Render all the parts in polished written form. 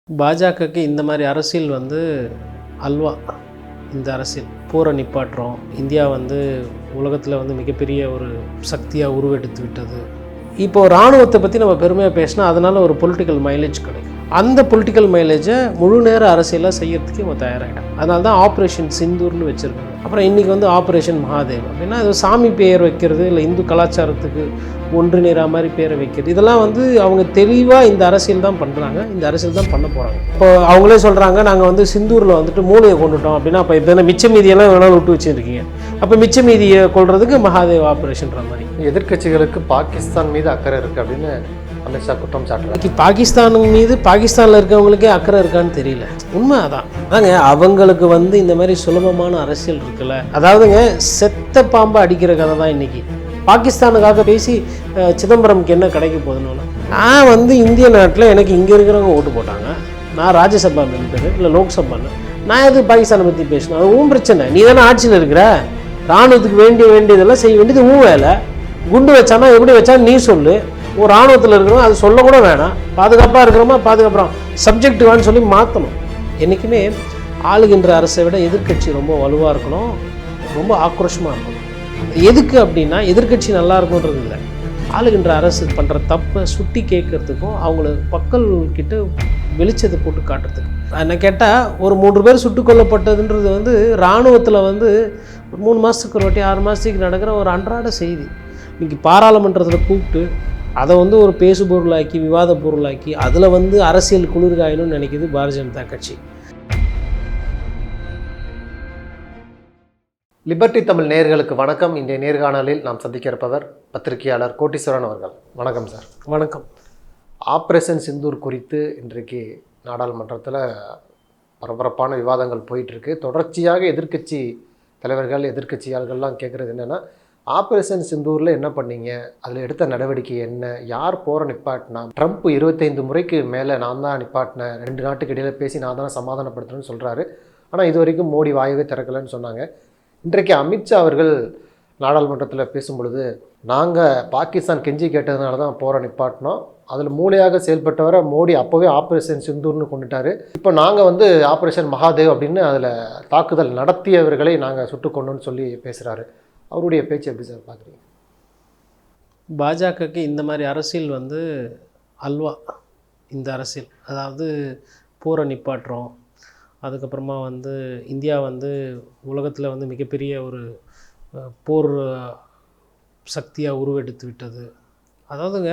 பாஜகக்கு இந்த மாதிரி அரசியல் வந்து அல்வா. இந்த அரசியல் போரை நிப்பாட்டுறோம், இந்தியா வந்து உலகத்தில் வந்து மிகப்பெரிய ஒரு சக்தியாக உருவெடுத்து விட்டது. இப்போது இராணுவத்தை பற்றி நம்ம பெருமையாக பேசினா அதனால் ஒரு பொலிட்டிக்கல் மைலேஜ் கிடைக்கும். அந்த பொலிட்டிக்கல் மைலேஜை முழு நேர அரசியலாக செய்யறதுக்கு இவங்க தயாராகிட்டாங்க. அதனால தான் ஆப்ரேஷன் சிந்தூர்னு வச்சுருக்காங்க. அப்புறம் இன்றைக்கி வந்து ஆப்ரேஷன் மகாதேவ் அப்படின்னா அது சாமி பெயர் வைக்கிறது, இல்லை இந்து கலாச்சாரத்துக்கு ஒன்று நேரா மாதிரி பேரை வைக்கிறது, இதெல்லாம் வந்து அவங்க தெளிவாக இந்த அரசியல் தான் பண்ணுறாங்க, இந்த அரசியல் தான் பண்ண போகிறாங்க. இப்போ அவங்களே சொல்கிறாங்க நாங்கள் வந்து சிந்தூரில் வந்துட்டு மூளையை கொண்டுட்டோம் அப்படின்னா, அப்போ இப்போ மிச்ச மீதியெல்லாம் வேணாலும் விட்டு வச்சுருக்கீங்க, அப்போ மிச்ச மீதியை கொள்றதுக்கு மகாதேவ் ஆப்ரேஷன்ற மாதிரி. எதிர்க்கட்சிகளுக்கு பாகிஸ்தான் மீது அக்கறை இருக்குது அப்படின்னு அமித்ஷா குற்றம் சாட்டுறாங்க. பாகிஸ்தான் மீது பாகிஸ்தானில் இருக்கவங்களுக்கே அக்கறை இருக்கான்னு தெரியல. உண்மை அதாங்க, அவங்களுக்கு வந்து இந்த மாதிரி சுலபமான அரசியல் இருக்குல்ல. அதாவதுங்க, செத்த பாம்பை அடிக்கிற கதை தான் இன்னைக்கு. பாகிஸ்தானுக்காக பேசி சிதம்பரம்க்கு என்ன கிடைக்க போகுதுன்னு, நான் வந்து இந்திய நாட்டில் எனக்கு இங்கே இருக்கிறவங்க ஓட்டு போட்டாங்க, நான் ராஜ்யசபா மெம்பர் இல்லை லோக்சபான்னு, நான் எது பாகிஸ்தானை பற்றி பேசணும்? அது உன் பிரச்சனை, நீ தானே ஆட்சியில் இருக்கிற. இராணுவத்துக்கு வேண்டியதெல்லாம் செய்ய வேண்டியது உன் வேலை. குண்டு வச்சானா எப்படி வச்சான்னு நீ சொல்லு. ஒரு இராணுவத்தில் இருக்கிறோம், அது சொல்லக்கூட வேணாம். பாதுகாப்பாக இருக்கிறோமா பாதுகாப்புறோம், சப்ஜெக்டிவான்னு சொல்லி மாற்றணும். என்றைக்குமே ஆளுகின்ற அரசை விட எதிர்கட்சி ரொம்ப வலுவாக இருக்கணும், ரொம்ப ஆக்ரோஷமாக இருக்கணும். எதுக்கு அப்படின்னா எதிர்கட்சி நல்லா இருக்குன்றது இல்லை, ஆளுகின்ற அரசு பண்ணுற தப்பை சுட்டி கேட்கறதுக்கும் அவங்கள மக்கள்கிட்ட வெளிச்சத்தை போட்டு காட்டுறதுக்கு. என்ன கேட்டால் ஒரு 3 பேர் சுட்டுக் கொல்லப்பட்டதுன்றது வந்து இராணுவத்தில் வந்து 3 மாதத்துக்கு ஒரு வாட்டி 6 மாதத்துக்கு நடக்கிற ஒரு அன்றாட செய்தி. இன்றைக்கி பாராளுமன்றத்தில் கூப்பிட்டு அதை வந்து ஒரு பேசு பொருளாக்கி விவாத பொருளாக்கி அதில் வந்து அரசியல் குளிர்காயணும்னு நினைக்கிது பாரதிய ஜனதா கட்சி. லிபர்டி தமிழ் நேயர்களுக்கு வணக்கம். இன்றைய நேர்காணலில் நாம் சந்திக்க இருப்பவர் பத்திரிகையாளர் கோட்டீஸ்வரன் அவர்கள். வணக்கம் சார். வணக்கம். ஆப்ரேஷன் சிந்தூர் குறித்து இன்றைக்கு நாடாளுமன்றத்தில் பரபரப்பான விவாதங்கள் போயிட்டுருக்கு. தொடர்ச்சியாக எதிர்க்கட்சி தலைவர்கள் எதிர்க்கட்சியாளர்கள்லாம் கேட்குறது என்னென்னா, ஆப்ரேஷன் சிந்தூரில் என்ன பண்ணீங்க, அதில் எடுத்த நடவடிக்கை என்ன, யார் போரை நிப்பாட்டினா, ட்ரம்ப் 25 முறைக்கு மேலே நான் தான் நிப்பாட்டினேன், 2 நாட்டுக்கு இடையில் பேசி நான் தான் சமாதானப்படுத்துறேன்னு சொல்கிறாரு. ஆனால் இது வரைக்கும் மோடி வாயவே திறக்கலைன்னு சொன்னாங்க. இன்றைக்கு அமித்ஷா அவர்கள் நாடாளுமன்றத்தில் பேசும்பொழுது, நாங்கள் பாகிஸ்தான் கெஞ்சி கேட்டதுனால தான் போரை நிப்பாட்டினோம், அதில் மூளையாக செயல்பட்டவரை மோடி அப்போவே ஆப்ரேஷன் சிந்தூர்னு கொண்டுட்டார், இப்போ நாங்கள் வந்து ஆப்ரேஷன் மகாதேவ் அப்படின்னு அதில் தாக்குதல் நடத்தியவர்களை நாங்கள் சுட்டுக்கொண்டோன்னு சொல்லி பேசுகிறாரு. அவருடைய பேச்சு எப்படி சார் பார்க்குறீங்க? பாஜகக்கு இந்த மாதிரி அரசியல் வந்து அல்வா. இந்த அரசியல் அதாவது போரை நிப்பாட்டுறோம், அதுக்கப்புறமா வந்து இந்தியா வந்து உலகத்தில் வந்து மிகப்பெரிய ஒரு போர் சக்தியாக உருவெடுத்து விட்டது. அதாவதுங்க,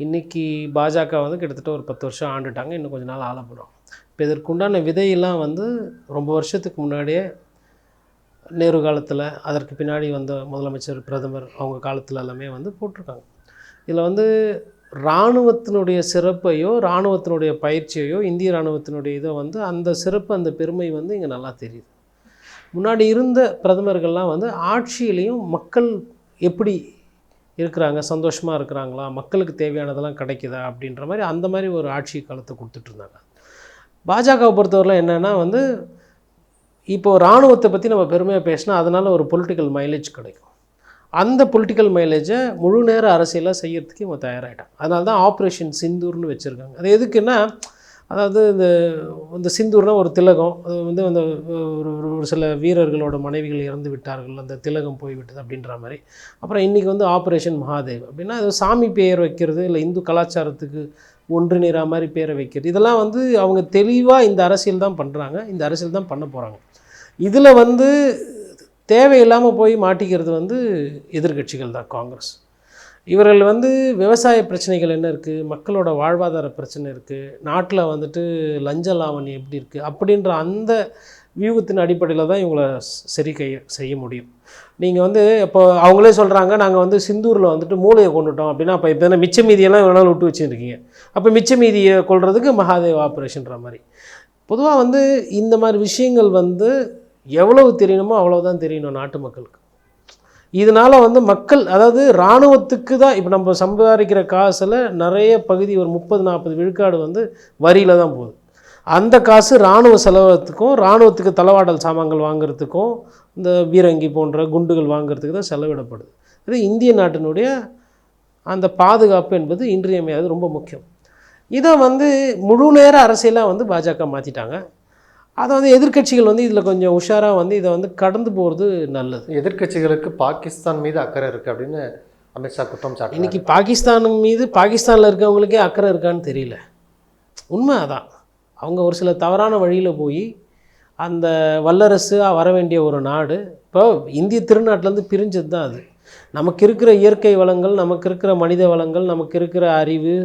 இன்றைக்கி பாஜக வந்து கிட்டத்தட்ட ஒரு 10 வருஷம் ஆண்டுட்டாங்க, இன்னும் கொஞ்ச நாள் ஆளப்படும். இப்போ இதற்குண்டான விதையெல்லாம் வந்து ரொம்ப வருஷத்துக்கு முன்னாடியே நேரு காலத்தில், அதற்கு பின்னாடி வந்த முதலமைச்சர் பிரதமர் அவங்க காலத்தில் எல்லாமே வந்து போட்டிருக்காங்க. இதில் வந்து இராணுவத்தினுடைய சிறப்பையோ இராணுவத்தினுடைய பயிற்சியையோ இந்திய இராணுவத்தினுடைய இதை வந்து அந்த சிறப்பு அந்த பெருமை வந்து இங்கே நல்லா தெரியுது. முன்னாடி இருந்த பிரதமர்கள்லாம் வந்து ஆட்சியிலையும் மக்கள் எப்படி இருக்கிறாங்க, சந்தோஷமாக இருக்கிறாங்களா, மக்களுக்கு தேவையானதெல்லாம் கிடைக்குதா அப்படின்ற மாதிரி அந்த மாதிரி ஒரு ஆட்சி காலத்தை கொடுத்துட்ருந்தாங்க. பாஜகவை பொறுத்தவரையில் என்னென்னா வந்து, இப்போது இராணுவத்தை பற்றி நம்ம பெருமையாக பேசினா அதனால் ஒரு பொலிட்டிக்கல் மைலேஜ் கிடைக்கும். அந்த பொலிட்டிக்கல் மைலேஜை முழு நேர அரசியலாக செய்யறதுக்கு இவங்க தயாராகிட்டாங்க. அதனால தான் ஆப்ரேஷன் சிந்தூர்னு வச்சுருக்காங்க. அது எதுக்குன்னா, அதாவது இந்த சிந்தூர்னால் ஒரு திலகம், அது வந்து அந்த ஒரு சில வீரர்களோட மனைவிகள் இறந்து விட்டார்கள், அந்த திலகம் போய்விட்டது அப்படின்ற மாதிரி. அப்புறம் இன்றைக்கி வந்து ஆப்ரேஷன் மகாதேவ் அப்படின்னா அது சாமி பெயர் வைக்கிறது, இல்லை இந்து கலாச்சாரத்துக்கு ஒன்று நேரா மாதிரி பேரை வைக்கிறது, இதெல்லாம் வந்து அவங்க தெளிவாக இந்த அரசியல் தான் பண்ணுறாங்க, இந்த அரசியல் தான் பண்ண போகிறாங்க. இதில் வந்து தேவையில்லாமல் போய் மாட்டிக்கிறது வந்து எதிர்கட்சிகள் தான், காங்கிரஸ். இவர்கள் வந்து விவசாய பிரச்சனைகள் என்ன இருக்குது, மக்களோட வாழ்வாதார பிரச்சனை இருக்குது, நாட்டில் வந்துட்டு லஞ்ச லாவணி எப்படி இருக்குது அப்படின்ற அந்த வியூகத்தின் அடிப்படையில் தான் இவங்களை சரி செய்ய முடியும். நீங்கள் வந்து இப்போ அவங்களே சொல்கிறாங்க நாங்கள் வந்து சிந்தூரில் வந்துட்டு மூளையை கொண்டுட்டோம் அப்படின்னா, அப்போ இப்போ மிச்ச மீதியெல்லாம் வேணாலும் விட்டு வச்சுருக்கீங்க, அப்போ மிச்ச மீதியை கொள்றதுக்கு மகாதேவ் ஆப்ரேஷன்ற மாதிரி. பொதுவாக வந்து இந்த மாதிரி விஷயங்கள் வந்து எவ்வளவு தெரியணுமோ அவ்வளோதான் தெரியணும் நாட்டு மக்களுக்கு. இதனால் வந்து மக்கள், அதாவது இராணுவத்துக்கு தான் இப்போ நம்ம சம்பாதிக்கிற காசில் நிறைய பகுதி, ஒரு 30-40 விழுக்காடு வந்து வரியில் தான் போகுது. அந்த காசு இராணுவ செலவத்துக்கும், இராணுவத்துக்கு தளவாடல் சாமான்கள் வாங்கிறதுக்கும், இந்த பீரங்கி போன்ற குண்டுகள் வாங்கிறதுக்கு தான் செலவிடப்படுது. அது இந்திய நாட்டினுடைய அந்த பாதுகாப்பு என்பது இன்றியமையாது, ரொம்ப முக்கியம். இதை வந்து முழு நேர அரசியலாக வந்து பாஜக மாற்றிட்டாங்க. அதை வந்து எதிர்க்கட்சிகள் வந்து இதில் கொஞ்சம் உஷாராக வந்து இதை வந்து கடந்து போகிறது நல்லது. எதிர்க்கட்சிகளுக்கு பாகிஸ்தான் மீது அக்கறை இருக்குது அப்படின்னு அமித்ஷா குற்றம் சாட்டு. இன்றைக்கி பாகிஸ்தான் மீது பாகிஸ்தானில் இருக்கவங்களுக்கே அக்கறை இருக்கான்னு தெரியல. உண்மை அதான். அவங்க ஒரு சில தவறான வழியில் போய் அந்த வல்லரசாக வர வேண்டிய ஒரு நாடு இப்போ இந்திய திருநாட்டிலேருந்து பிரிஞ்சது தான் அது. நமக்கு இருக்கிற இயற்கை வளங்கள், நமக்கு இருக்கிற மனித வளங்கள், நமக்கு இருக்கிற அறிவு,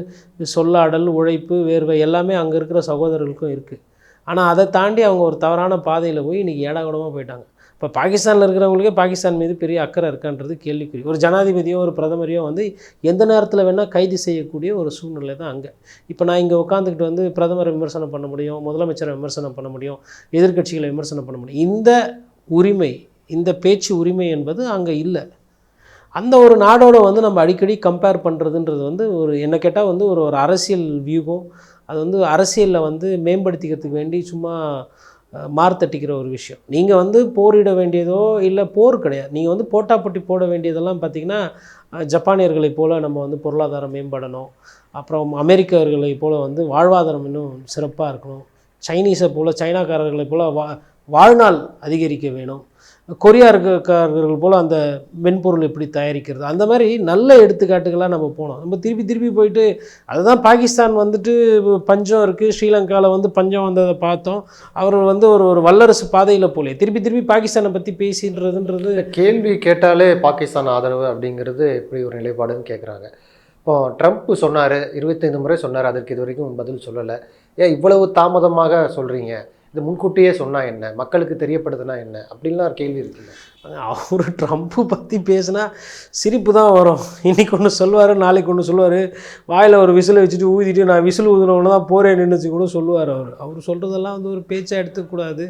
சொல்லாடல், உழைப்பு, வேர்வை எல்லாமே அங்கே இருக்கிற சகோதரர்களுக்கும் இருக்குது. ஆனால் அதை தாண்டி அவங்க ஒரு தவறான பாதையில் போய் இன்றைக்கி ஏடாகூடமாக போயிட்டாங்க. இப்போ பாகிஸ்தானில் இருக்கிறவங்களுக்கே பாகிஸ்தான் மீது பெரிய அக்கறை இருக்கான்றது கேள்விக்குறி. ஒரு ஜனாதிபதியோ ஒரு பிரதமரையோ வந்து எந்த நேரத்தில் வேணால் கைது செய்யக்கூடிய ஒரு சூழ்நிலை தான் அங்கே. இப்போ நான் இங்கே உட்காந்துக்கிட்டு வந்து பிரதமரை விமர்சனம் பண்ண முடியும், முதலமைச்சரை விமர்சனம் பண்ண முடியும், எதிர்க்கட்சிகளை விமர்சனம் பண்ண முடியும். இந்த உரிமை, இந்த பேச்சு உரிமை என்பது அங்கே இல்லை. அந்த ஒரு நாடோட வந்து நம்ம அடிக்கடி கம்பேர் பண்ணுறதுன்றது வந்து ஒரு என்ன கேட்டால் வந்து ஒரு அரசியல் வியூகம். அது வந்து அரசியலில் வந்து மேம்படுத்திக்கிறதுக்கு வேண்டி சும்மா மார்த்தட்டிக்கிற ஒரு விஷயம். நீங்கள் வந்து போரிட வேண்டியதோ இல்லை போர் கிடையாது. நீங்கள் வந்து போட்டாப்பட்டி போட வேண்டியதெல்லாம் பார்த்திங்கன்னா ஜப்பானியர்களைப் போல் நம்ம வந்து பொருளாதாரம் மேம்படணும், அப்புறம் அமெரிக்கர்களைப் போல் வந்து வாழ்வாதாரம் இன்னும் சிறப்பாக இருக்கணும், சைனீஸை போல் சைனாக்காரர்களைப் போல் வாழ்நாள் அதிகரிக்க வேணும், கொரியாக்காரர்கள் போல் அந்த மென்பொருள் எப்படி தயாரிக்கிறது, அந்த மாதிரி நல்ல எடுத்துக்காட்டுகளாக நம்ம போனோம். நம்ம திருப்பி போயிட்டு அதுதான் பாகிஸ்தான் வந்துட்டு பஞ்சம் இருக்குது, ஸ்ரீலங்காவில் வந்து பஞ்சம் வந்ததை பார்த்தோம். அவர் வந்து ஒரு வல்லரசு பாதையில் போலே திருப்பி பாகிஸ்தானை பற்றி பேசின்றதுன்றது. கேள்வி கேட்டாலே பாகிஸ்தான் ஆதரவு அப்படிங்கிறது எப்படி ஒரு நிலைப்பாடுன்னு கேட்குறாங்க. இப்போ ட்ரம்ப் சொன்னார், 25 முறை சொன்னார், அதற்கு இது வரைக்கும் பதில் சொல்லலை. ஏன் இவ்வளவு தாமதமாக சொல்கிறீங்க? இது முன்கூட்டியே சொன்னால் என்ன, மக்களுக்கு தெரியப்படுதுன்னா என்ன அப்படின்லாம் ஒரு கேள்வி இருக்குல்ல. அவர் ட்ரம்ப்பு பற்றி பேசினா சிரிப்பு தான் வரும். இன்றைக்கி ஒன்று சொல்லுவார், நாளைக்கு ஒன்று சொல்லுவார், வாயில் ஒரு விசிலை வச்சுட்டு ஊதிட்டு நான் விசில் ஊதுனவொன்னு தான் போகிறேன் நின்றுச்சு கூட சொல்லுவார். அவர் சொல்கிறதெல்லாம் வந்து ஒரு பேச்சாக எடுத்துக்கூடாது.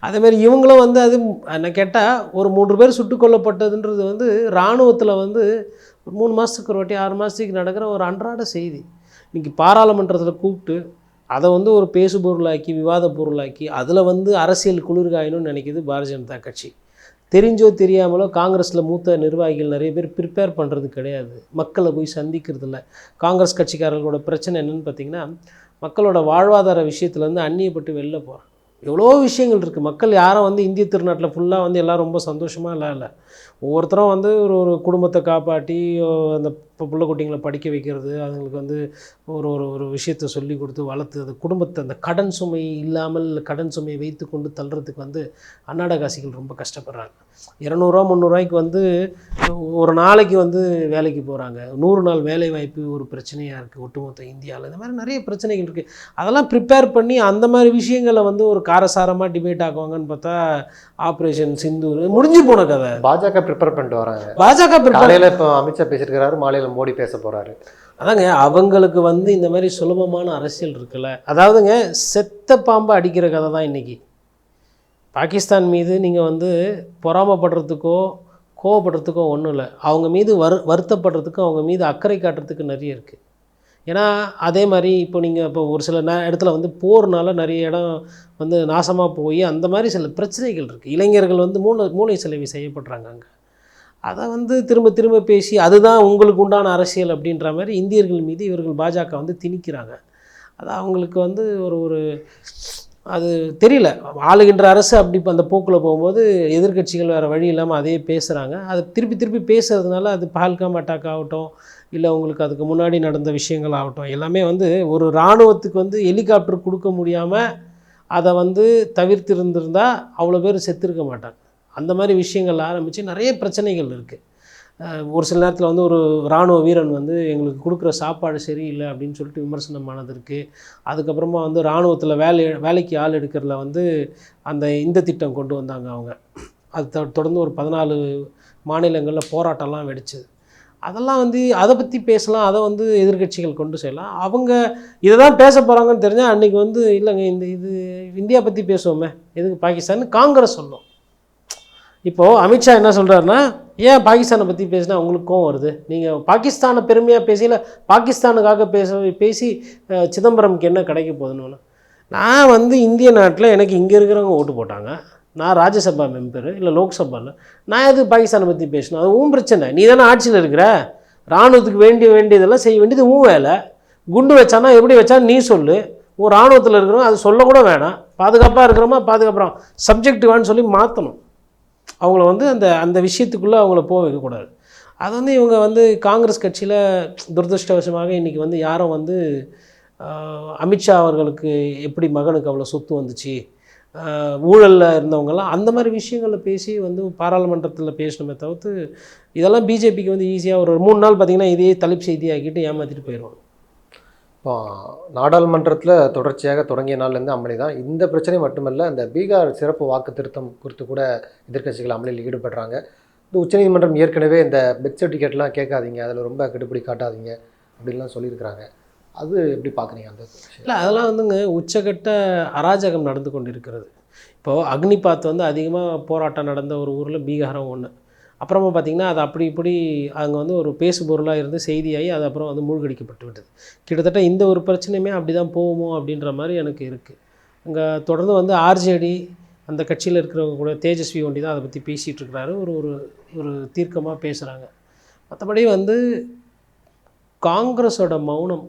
அதேமாதிரி இவங்களும் வந்து அது என்ன கேட்டால் ஒரு 3 பேர் சுட்டுக் கொல்லப்பட்டதுன்றது வந்து இராணுவத்தில் வந்து ஒரு 3 மாதத்துக்கு ஒரு வாட்டி 6 மாதத்துக்கு நடக்கிற ஒரு அன்றாட செய்தி. இன்றைக்கி பாராளுமன்றத்தில் கூப்பிட்டு அதை வந்து ஒரு பேசு பொருளாக்கி, விவாத பொருளாக்கி, அதில் வந்து அரசியல் குளிர்காயணும்னு நினைக்கிது பாரதிய ஜனதா கட்சி. தெரிஞ்சோ தெரியாமலோ காங்கிரஸில் மூத்த நிர்வாகிகள் நிறைய பேர் ப்ரிப்பேர் பண்ணுறது கிடையாது, மக்களை போய் சந்திக்கிறது இல்லை. காங்கிரஸ் கட்சிக்காரர்களோட பிரச்சனை என்னென்னு பார்த்திங்கன்னா, மக்களோட வாழ்வாதார விஷயத்துலேருந்து அந்நியப்பட்டு வெளில போகிறாங்க. எவ்வளோ விஷயங்கள் இருக்குது. மக்கள் யாரும் வந்து இந்திய திருநாட்டில் ஃபுல்லாக வந்து எல்லோரும் ரொம்ப சந்தோஷமாக இல்லை. ஒவ்வொருத்தரும் வந்து ஒரு குடும்பத்தை காப்பாற்றி அந்த பிள்ளை குட்டிங்களை படிக்க வைக்கிறது, அதுங்களுக்கு வந்து ஒரு விஷயத்தை சொல்லி கொடுத்து வளர்த்து அந்த குடும்பத்தை அந்த கடன் சுமை இல்லாமல் கடன் சுமையை வைத்து கொண்டு தள்ளுறதுக்கு வந்து அன்னாடகாசிகள் ரொம்ப கஷ்டப்படுறாங்க. 200 300 வந்து ஒரு நாளைக்கு வந்து வேலைக்கு போகிறாங்க. 100 நாள் வேலை வாய்ப்பு ஒரு பிரச்சனையாக இருக்குது ஒட்டுமொத்த இந்தியாவில். இந்த மாதிரி நிறைய பிரச்சனைகள் இருக்குது. அதெல்லாம் ப்ரிப்பேர் பண்ணி அந்த மாதிரி விஷயங்களை வந்து ஒரு காரசாரமாக டிபேட் ஆக்குவாங்கன்னு பார்த்தா ஆப்ரேஷன் சிந்தூர் முடிஞ்சு போன கதை. பாஜக ப்ரிப்பேர் பண்ணிட்டு வராங்க. பாஜக காலையில் இப்போ அமித்ஷா பேசியிருக்கிறாரு, மாலையில் மோடி பேச போகிறாரு. அதாங்க அவங்களுக்கு வந்து இந்த மாதிரி சுலபமான அரசியல் இருக்குல்ல. அதாவதுங்க செத்த பாம்பை அடிக்கிற கதை தான் இன்றைக்கி. பாகிஸ்தான் மீது நீங்கள் வந்து பொறாமப்படுறதுக்கோ கோவப்படுறதுக்கோ ஒன்றும் இல்லை. அவங்க மீது வருத்தப்படுறதுக்கும் அவங்க மீது அக்கறை காட்டுறதுக்கு நிறைய இருக்குது. ஏன்னா அதே மாதிரி இப்போ நீங்கள் இப்போ ஒரு சில இடத்துல வந்து போர்னால நிறைய இடம் வந்து நாசமாக போய் அந்த மாதிரி சில பிரச்சனைகள் இருக்குது. இளைஞர்கள் வந்து மூளை செலவி செய்யப்படுறாங்க அங்கே. அதை வந்து திரும்ப பேசி அதுதான் உங்களுக்கு உண்டான அரசியல் அப்படின்ற மாதிரி இந்தியர்கள் மீது இவர்கள் பாஜக வந்து திணிக்கிறாங்க. அது அவங்களுக்கு வந்து ஒரு அது தெரியல. ஆளுகின்ற அரசு அப்படி அந்த போக்கில் போகும்போது எதிர்க்கட்சிகள் வேறு வழி இல்லாமல் அதையே பேசுகிறாங்க. அது திருப்பி பேசுகிறதுனால அது பஹல்காம் அட்டாக் ஆகட்டும், இல்லை உங்களுக்கு அதுக்கு முன்னாடி நடந்த விஷயங்கள் ஆகட்டும், எல்லாமே வந்து ஒரு இராணுவத்துக்கு வந்து ஹெலிகாப்டர் கொடுக்க முடியாமல் அதை வந்து தவிர்த்திருந்திருந்தால் அவ்வளோ பேர் செத்துருக்க மாட்டாங்க. அந்த மாதிரி விஷயங்கள் ஆரம்பித்து நிறைய பிரச்சனைகள் இருக்குது. ஒரு சில நேரத்தில் வந்து ஒரு இராணுவ வீரன் வந்து எங்களுக்கு கொடுக்குற சாப்பாடு சரியில்லை அப்படின்னு சொல்லிட்டு விமர்சனமானது இருக்குது. அதுக்கப்புறமா வந்து இராணுவத்தில் வேலைக்கு ஆள் எடுக்கிறதுல வந்து இந்த திட்டம் கொண்டு வந்தாங்க அவங்க. அது தொடர்ந்து ஒரு 14 மாநிலங்களில் போராட்டம்லாம் வெடிச்சது. அதெல்லாம் வந்து அதை பற்றி பேசலாம், அதை வந்து எதிர்க்கட்சிகள் கொண்டு செய்யலாம். அவங்க இதை தான் பேச போகிறாங்கன்னு தெரிஞ்சால் அன்றைக்கி வந்து இல்லைங்க இது இந்தியா பற்றி பேசுவோமே, எதுக்கு பாகிஸ்தான் காங்கிரஸ் சொல்லும். இப்போது அமித்ஷா என்ன சொல்கிறாருன்னா, ஏன் பாகிஸ்தானை பற்றி பேசினா உங்களுக்கு கோவம் வருது, நீங்கள் பாகிஸ்தானை பெருமையாக பேசல, பாகிஸ்தானுக்காக பேசி சிதம்பரம்க்கு என்ன கிடைக்க போகுதுன்னு. நான் வந்து இந்திய நாட்டில் எனக்கு இங்கே இருக்கிறவங்க ஓட்டு போட்டாங்க, நான் ராஜ்யசபா மெம்பரு இல்லை லோக்சபாவில், நான் எது பாகிஸ்தானை பற்றி பேசணும்? அது உன் பிரச்சனை. நீ தானே ஆட்சியில் இருக்கிற, இராணுவத்துக்கு வேண்டியதெல்லாம் செய்ய வேண்டியது உன் வேலை. குண்டு வச்சானா எப்படி வச்சா நீ சொல்லு, ஒரு இராணுவத்தில் இருக்கிறவங்க அது சொல்லக்கூட வேணாம், பாதுகாப்பாக இருக்கிறோமா பாதுகாப்புறோம், சப்ஜெக்டிவான்னு சொல்லி மாற்றணும். அவங்கள வந்து அந்த அந்த விஷயத்துக்குள்ளே அவங்கள போக வைக்கக்கூடாது. அது வந்து இவங்க வந்து காங்கிரஸ் கட்சியில் துரதிருஷ்டவசமாக இன்றைக்கி வந்து யாரும் வந்து அமித்ஷா அவர்களுக்கு எப்படி மகனுக்கு அவ்வளோ சொத்து வந்துச்சு, ஊழலில் இருந்தவங்கெல்லாம் அந்த மாதிரி விஷயங்களில் பேசி வந்து பாராளுமன்றத்தில் பேசணுமே தவிர்த்து இதெல்லாம் பிஜேபிக்கு வந்து ஈஸியாக ஒரு 3 நாள் பார்த்திங்கன்னா இதையே தலைப்பு செய்தியாக்கிட்டு ஏமாற்றிட்டு போயிடுவாங்க. இப்போ நாடாளுமன்றத்தில் தொடர்ச்சியாக தொடங்கிய நாள்லேருந்து அமளி தான். இந்த பிரச்சனை மட்டுமல்ல, இந்த பீகார் சிறப்பு வாக்கு திருத்தம் குறித்து கூட எதிர்க்கட்சிகள் அமளியில் ஈடுபடுறாங்க. இந்த உச்சநீதிமன்றம் ஏற்கனவே இந்த பெத் சர்டிஃபிகேட்லாம் கேட்காதீங்க, அதில் ரொம்ப கெடுபிடி காட்டாதீங்க அப்படின்லாம் சொல்லியிருக்கிறாங்க. அது எப்படி பார்க்குறீங்க அந்த இல்லை, அதெல்லாம் வந்துங்க உச்சகட்ட அராஜகம் நடந்து கொண்டு இருக்கிறது. இப்போது அக்னிபாத் வந்து அதிகமாக போராட்டம் நடந்த ஒரு ஊரில் பீகாரம் ஒன்று. அப்புறமா பார்த்திங்கன்னா அது அப்படி இப்படி அங்கே வந்து ஒரு பேசுபொருளாக இருந்து செய்தியாகி அது அப்புறம் வந்து மூழ்கடிக்கப்பட்டு விட்டது. கிட்டத்தட்ட இந்த ஒரு பிரச்சனையுமே அப்படி தான் போகுமோ அப்படின்ற மாதிரி எனக்கு இருக்குது. அங்கே தொடர்ந்து வந்து ஆர்ஜேடி அந்த கட்சியில் இருக்கிறவங்க கூட தேஜஸ்வி ஒண்டி தான் அதை பற்றி பேசிகிட்டு இருக்கிறாரு, ஒரு ஒரு ஒரு தீர்க்கமாக பேசுகிறாங்க. மற்றபடி வந்து காங்கிரஸோட மௌனம்,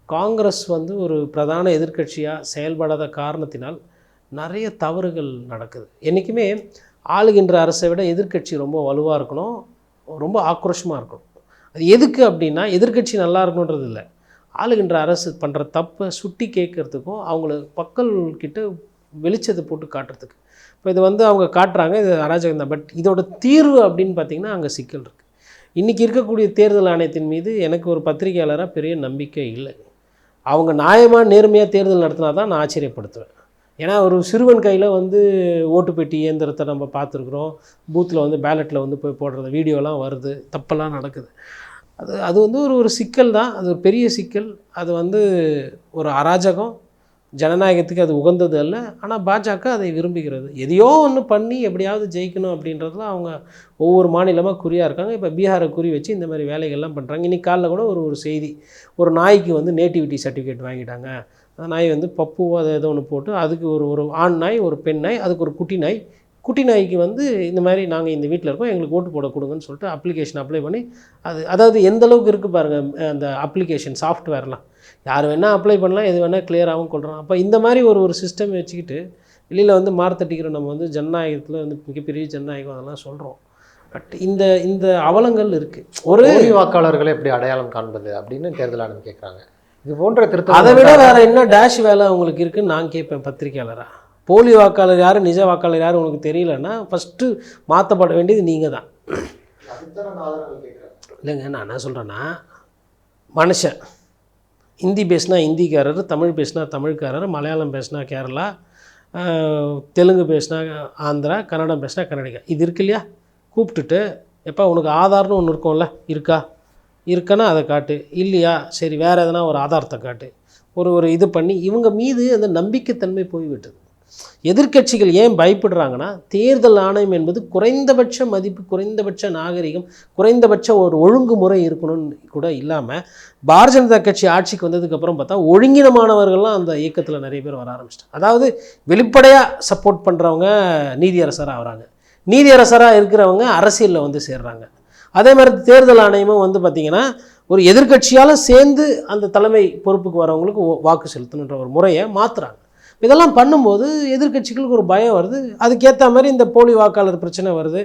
காங்கிரஸ் வந்து ஒரு பிரதான எதிர்க்கட்சியாக செயல்படாத காரணத்தினால் நிறைய தவறுகள் நடக்குது. என்றைக்குமே ஆளுகின்ற அரசை விட எதிர்க்கட்சி ரொம்ப வலுவாக இருக்கணும், ரொம்ப ஆக்ரோஷமாக இருக்கணும். அது எதுக்கு அப்படின்னா எதிர்க்கட்சி நல்லா இருக்கணுன்றது இல்லை, ஆளுகின்ற அரசு பண்ணுற தப்பை சுட்டி கேட்குறதுக்கும் அவங்கள மக்கள்கிட்ட வெளிச்சத்தை போட்டு காட்டுறதுக்கு. இப்போ இது வந்து அவங்க காட்டுறாங்க, இது அராஜகம் தான். பட் இதோட தீர்வு அப்படின்னு பார்த்திங்கன்னா அங்கே சிக்கல் இருக்குது. இன்றைக்கி இருக்கக்கூடிய தேர்தல் ஆணையத்தின் மீது எனக்கு ஒரு பத்திரிகையாளராக பெரிய நம்பிக்கை இல்லை. அவங்க நியாயமாக நேர்மையாக தேர்தல் நடத்தினா தான் நான் ஆச்சரியப்படுத்துவேன். ஏன்னா ஒரு சிறுவன் கையில் வந்து ஓட்டுப்பெட்டி இயந்திரத்தை நம்ம பார்த்துருக்குறோம், பூத்தில் வந்து பேலட்டில் வந்து போய் போடுறது வீடியோலாம் வருது, தப்பெல்லாம் நடக்குது. அது வந்து ஒரு சிக்கல் தான், அது ஒரு பெரிய சிக்கல். அது வந்து ஒரு அராஜகம், ஜனநாயகத்துக்கு அது உகந்தது அல்ல. ஆனால் பாஜக அதை விரும்புகிறது. எதையோ ஒன்று பண்ணி எப்படியாவது ஜெயிக்கணும் அப்படின்றதுல அவங்க ஒவ்வொரு மாநிலமாக குறியாக இருக்காங்க. இப்போ பீகாரை குறி வச்சு இந்த மாதிரி வேலைகள்லாம் பண்ணுறாங்க. இன்றைக்கி காலைல கூட ஒரு செய்தி, ஒரு நாய்க்கு வந்து நேட்டிவிட்டி சர்டிஃபிகேட் வாங்கிட்டாங்க. அந்த நாய் வந்து பப்புவோ அதை ஏதோ ஒன்று போட்டு அதுக்கு ஒரு ஆண் நாய், ஒரு பெண் நாய், அதுக்கு ஒரு குட்டி நாய்க்கு வந்து இந்த மாதிரி நாங்கள் இந்த வீட்டில் இருக்கோம், எங்களுக்கு ஓட்டு போட கொடுங்கன்னு சொல்லிட்டு அப்ளிகேஷன் அப்ளை பண்ணி அதாவது எந்தளவுக்கு இருக்குது பாருங்கள் அந்த அப்ளிகேஷன் சாஃப்ட்வேர்லாம். யார் வேணால் அப்ளை பண்ணலாம், எது வேணால் கிளியராகவும் கொள்கிறோம். அப்போ இந்த மாதிரி ஒரு சிஸ்டம் வச்சுக்கிட்டு வெளியில் வந்து மார்த்தட்டிக்கிறோம். நம்ம வந்து ஜனநாயகத்தில் வந்து மிகப்பெரிய ஜனநாயகம் அதெல்லாம் சொல்கிறோம். பட் இந்த அவலங்கள் இருக்குது. ஒரு வாக்காளர்களை எப்படி அடையாளம் காண்பது அப்படின்னு தேர்தல் ஆணையம் கேட்குறாங்க. இது போன்ற திருத்தம் அதை விட வேறு என்ன டேஷ் வேலை உங்களுக்கு இருக்குதுன்னு நான் கேட்பேன் பத்திரிக்கையாளராக. போலி வாக்காளர் யார், நிஜ வாக்காளர் யார் உங்களுக்கு தெரியலன்னா ஃபஸ்ட்டு மாற்றப்பட வேண்டியது நீங்கள் தான். இல்லைங்க, நான் என்ன சொல்கிறேன்னா, மனுஷன் ஹிந்தி பேசினா ஹிந்திக்காரர், தமிழ் பேசினா தமிழ்காரர், மலையாளம் பேசினா கேரளா, தெலுங்கு பேசினா ஆந்திரா, கன்னடம் பேசினா கன்னடிகா, இது இருக்கு இல்லையா? கூப்பிட்டுட்டு எப்போ உனக்கு ஆதார்னு ஒன்று இருக்கும்ல, இருக்கான்னா அதை காட்டு, இல்லையா சரி வேறு எதனா ஒரு ஆதாரத்தை காட்டு, ஒரு இது பண்ணி இவங்க மீது அந்த நம்பிக்கைத்தன்மை போய்விட்டது. எதிர்க்கட்சிகள் ஏன் பயப்படுறாங்கன்னா, தேர்தல் ஆணையம் என்பது குறைந்தபட்ச மதிப்பு, குறைந்தபட்ச நாகரிகம், குறைந்தபட்ச ஒரு ஒழுங்குமுறை இருக்கணும்னு கூட இல்லாமல் பாரதிய ஜனதா கட்சி ஆட்சிக்கு வந்ததுக்கப்புறம் பார்த்தா ஒழுங்கினமானவர்கள்லாம் அந்த இயக்கத்தில் நிறைய பேர் வர ஆரம்பிச்சிட்டாங்க. அதாவது வெளிப்படையாக சப்போர்ட் பண்ணுறவங்க நீதியரசராக வராங்க, நீதியரசராக இருக்கிறவங்க அரசியலில் வந்து சேர்றாங்க. அதே மாதிரி தேர்தல் ஆணையமும் வந்து பார்த்திங்கன்னா ஒரு எதிர்க்கட்சியால் சேர்ந்து அந்த தலைமை பொறுப்புக்கு வரவங்களுக்கு வாக்கு செலுத்தணுன்ற ஒரு முறையை மாற்றுறாங்க. இதெல்லாம் பண்ணும்போது எதிர்க்கட்சிகளுக்கு ஒரு பயம் வருது. அதுக்கேற்ற மாதிரி இந்த போலி வாக்காளர் பிரச்சனை வருது.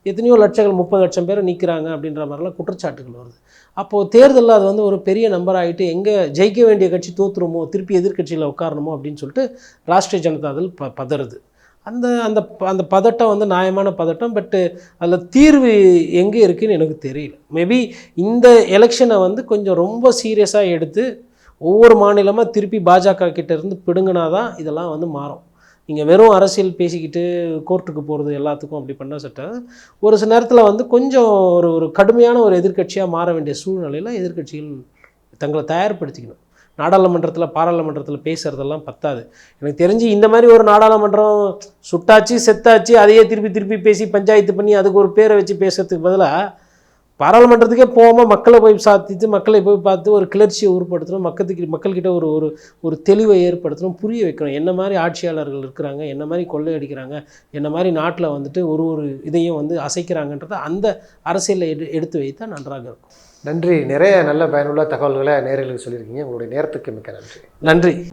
எத்தனையோ லட்சங்கள் 30 லட்சம் பேர் நிற்கிறாங்க அப்படின்ற மாதிரிலாம் குற்றச்சாட்டுகள் வருது. அப்போது தேர்தலில் அது வந்து ஒரு பெரிய நம்பர் ஆகிட்டு எங்கே ஜெயிக்க வேண்டிய கட்சி தோற்றுருமோ, திருப்பி எதிர்க்கட்சியில் உட்காரணுமோ அப்படின்னு சொல்லிட்டு ராஷ்ட்ரிய ஜனதாதள் பதறுது. அந்த அந்த அந்த பதட்டம் வந்து நியாயமான பதட்டம். பட்டு அதில் தீர்வு எங்கே இருக்குதுன்னு எனக்கு தெரியல. மேபி இந்த எலெக்ஷனை வந்து கொஞ்சம் ரொம்ப சீரியஸாக எடுத்து ஒவ்வொரு மாநிலமாக திருப்பி பாஜக கிட்டேருந்து பிடுங்கினா தான் இதெல்லாம் வந்து மாறும். நீங்கள் வெறும் அரசியல் பேசிக்கிட்டு கோர்ட்டுக்கு போகிறது எல்லாத்துக்கும் அப்படி பண்ண சட்டம் ஒரு சில நேரத்தில் வந்து கொஞ்சம் ஒரு கடுமையான ஒரு எதிர்க்கட்சியாக மாற வேண்டிய சூழ்நிலையில் எதிர்க்கட்சிகள் தங்களை தயார்படுத்திக்கணும். நாடாளுமன்றத்தில் பாராளுமன்றத்தில் பேசுகிறதெல்லாம் பத்தாது. எனக்கு தெரிஞ்சு இந்த மாதிரி ஒரு நாடாளுமன்றம் சுட்டாச்சு செத்தாச்சு அதையே திருப்பி பேசி பஞ்சாயத்து பண்ணி அதுக்கு ஒரு பேரை வச்சு பேசுறதுக்கு பதிலாக பாராளுமன்றத்துக்கே போகாமல் மக்களை போய் சாத்திட்டு மக்களை போய் பார்த்து ஒரு கிளர்ச்சியை உருப்படுத்தணும், மக்கள்கிட்ட ஒரு தெளிவை ஏற்படுத்தணும், புரிய வைக்கணும். என்ன மாதிரி ஆட்சியாளர்கள் இருக்கிறாங்க, என்ன மாதிரி கொள்ளையடிக்கிறாங்க, என்ன மாதிரி நாட்டில் வந்துட்டு ஒரு இதையும் வந்து அசைக்கிறாங்கன்றதை அந்த அரசியலில் எடுத்து வைத்தால் நன்றாக இருக்கும். நன்றி. நிறைய நல்ல பயனுள்ள தகவல்களை நேயர்களுக்கு சொல்லியிருக்கீங்க. உங்களுடைய நேரத்துக்கு மிக்க நன்றி. நன்றி.